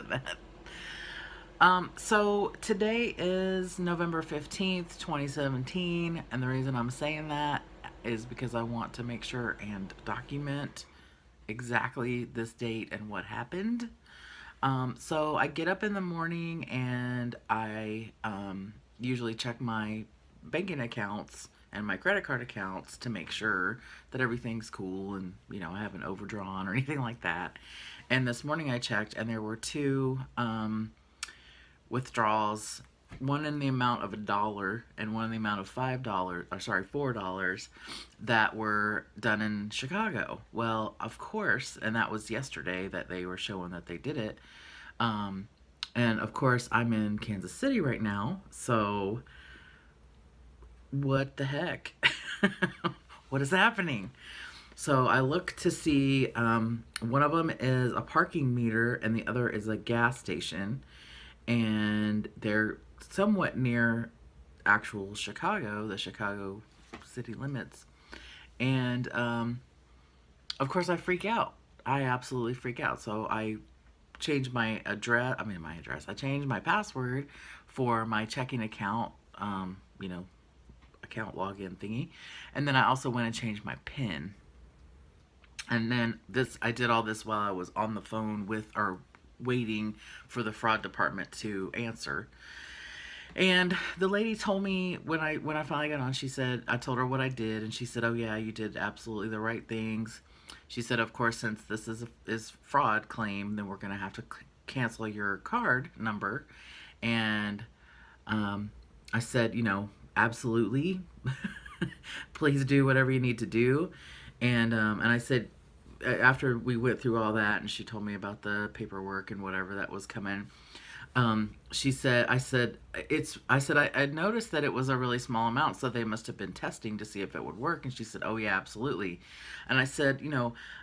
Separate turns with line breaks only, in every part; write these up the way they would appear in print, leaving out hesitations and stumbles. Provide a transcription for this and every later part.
said that. So today is November 15th, 2017, and the reason I'm saying that is because I want to make sure and document exactly this date and what happened. So I get up in the morning and I usually check my banking accounts and my credit card accounts to make sure that everything's cool and, I haven't overdrawn or anything like that. And this morning I checked and there were two withdrawals, one in the amount of $1 and one in the amount of $5, or sorry, $4 that were done in Chicago. Well, of course, and that was yesterday that they were showing that they did it. Um, and of course, I'm in Kansas City right now, so what the heck? What is happening? So I look to see, one of them is a parking meter and the other is a gas station, and they're somewhat near actual Chicago, the Chicago city limits. And of course, I freak out. I absolutely freak out. So I changed my address. I mean, my address. I changed my password for my checking account. Account login thingy, and then I also went and changed my PIN. And then I did all this while I was on the phone with, or waiting for the fraud department to answer. And the lady told me when I finally got on, she said, I told her what I did, and she said, "Oh yeah, you did absolutely the right things." She said, "Of course, since this is fraud claim, then we're gonna have to cancel your card number." And I said, absolutely, please do whatever you need to do. And I said, after we went through all that, and she told me about the paperwork and whatever that was coming, she said, I noticed that it was a really small amount, so they must have been testing to see if it would work. And she said, "Oh yeah, absolutely." And I said,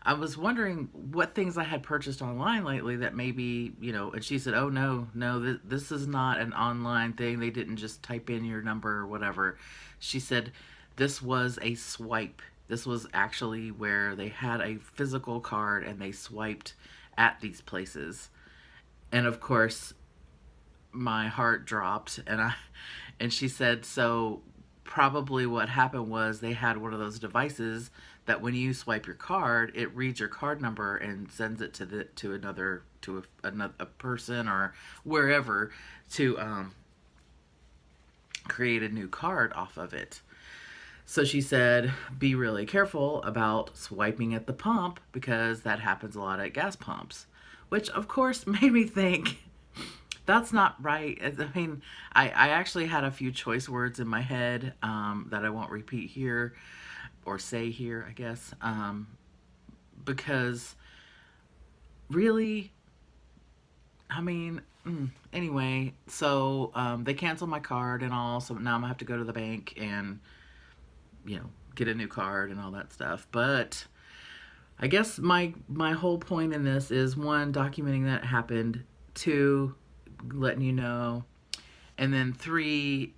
I was wondering what things I had purchased online lately that maybe, and she said, "Oh no, no, this is not an online thing. They didn't just type in your number or whatever." She said, "This was a swipe. This was actually where they had a physical card and they swiped at these places." And of course, my heart dropped, and she said, "So probably what happened was they had one of those devices that when you swipe your card, it reads your card number and sends it to another a person or wherever to create a new card off of it." So she said, "Be really careful about swiping at the pump because that happens a lot at gas pumps," which of course made me think, that's not right. I mean, I actually had a few choice words in my head that I won't repeat here or say here, I guess, because really, I mean, anyway, so they canceled my card and all, so now I'm gonna have to go to the bank and, get a new card and all that stuff. But I guess my whole point in this is, one, documenting that it happened, two, letting you know, and then three,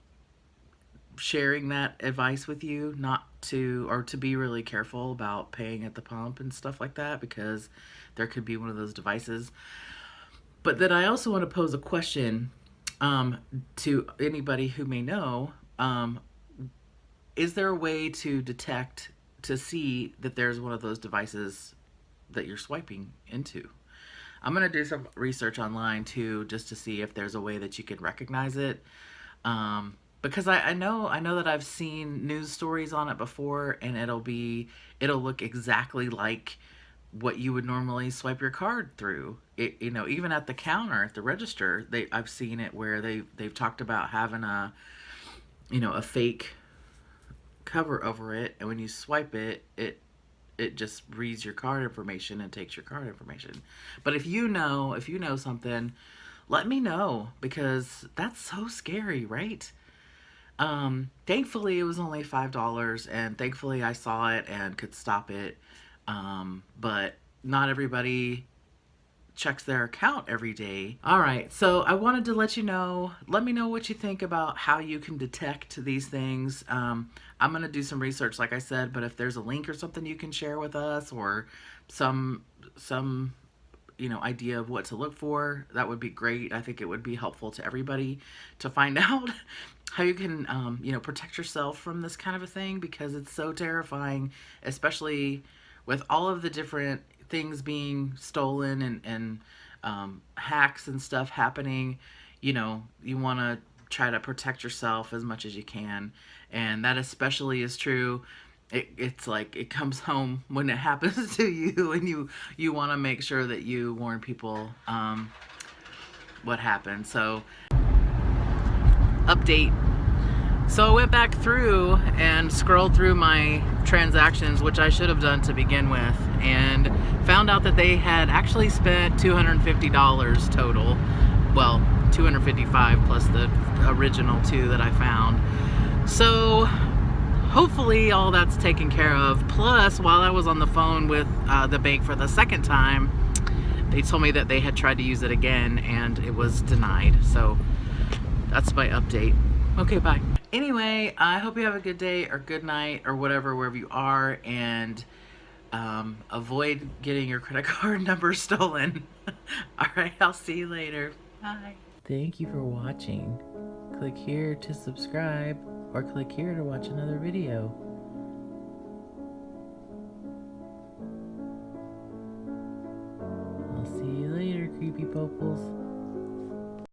sharing that advice with you, not to, or to be really careful about paying at the pump and stuff like that, because there could be one of those devices. But then I also want to pose a question to anybody who may know. Is there a way to detect, to see that there's one of those devices that you're swiping into? I'm going to do some research online too, just to see if there's a way that you can recognize it. Because I know that I've seen news stories on it before, and it'll look exactly like what you would normally swipe your card through. Even at the counter at the register, I've seen it where they've talked about having a fake cover over it, and when you swipe it, it just reads your card information and takes your card information. But if you know something, let me know, because that's so scary, right? Thankfully it was only $5, and thankfully I saw it and could stop it. But not everybody checks their account every day. All right, so I wanted to let me know what you think about how you can detect these things. I'm gonna do some research, like I said, but if there's a link or something you can share with us, or some idea of what to look for, that would be great. I think it would be helpful to everybody to find out how you can, protect yourself from this kind of a thing, because it's so terrifying, especially with all of the different things being stolen and hacks and stuff happening. You want to try to protect yourself as much as you can. And that especially is true. It's like it comes home when it happens to you, and you want to make sure that you warn people what happened. So, update. So I went back through and scrolled through my transactions, which I should have done to begin with, and found out that they had actually spent $250 total. Well, $255 plus the original two that I found. So hopefully all that's taken care of. Plus, while I was on the phone with the bank for the second time, they told me that they had tried to use it again and it was denied. So that's my update. Okay, bye. Anyway, I hope you have a good day or good night or whatever, wherever you are, and avoid getting your credit card number stolen. All right, I'll see you later. Bye. Thank you for watching. Click here to subscribe, or click here to watch another video. I'll see you later, creepy poples.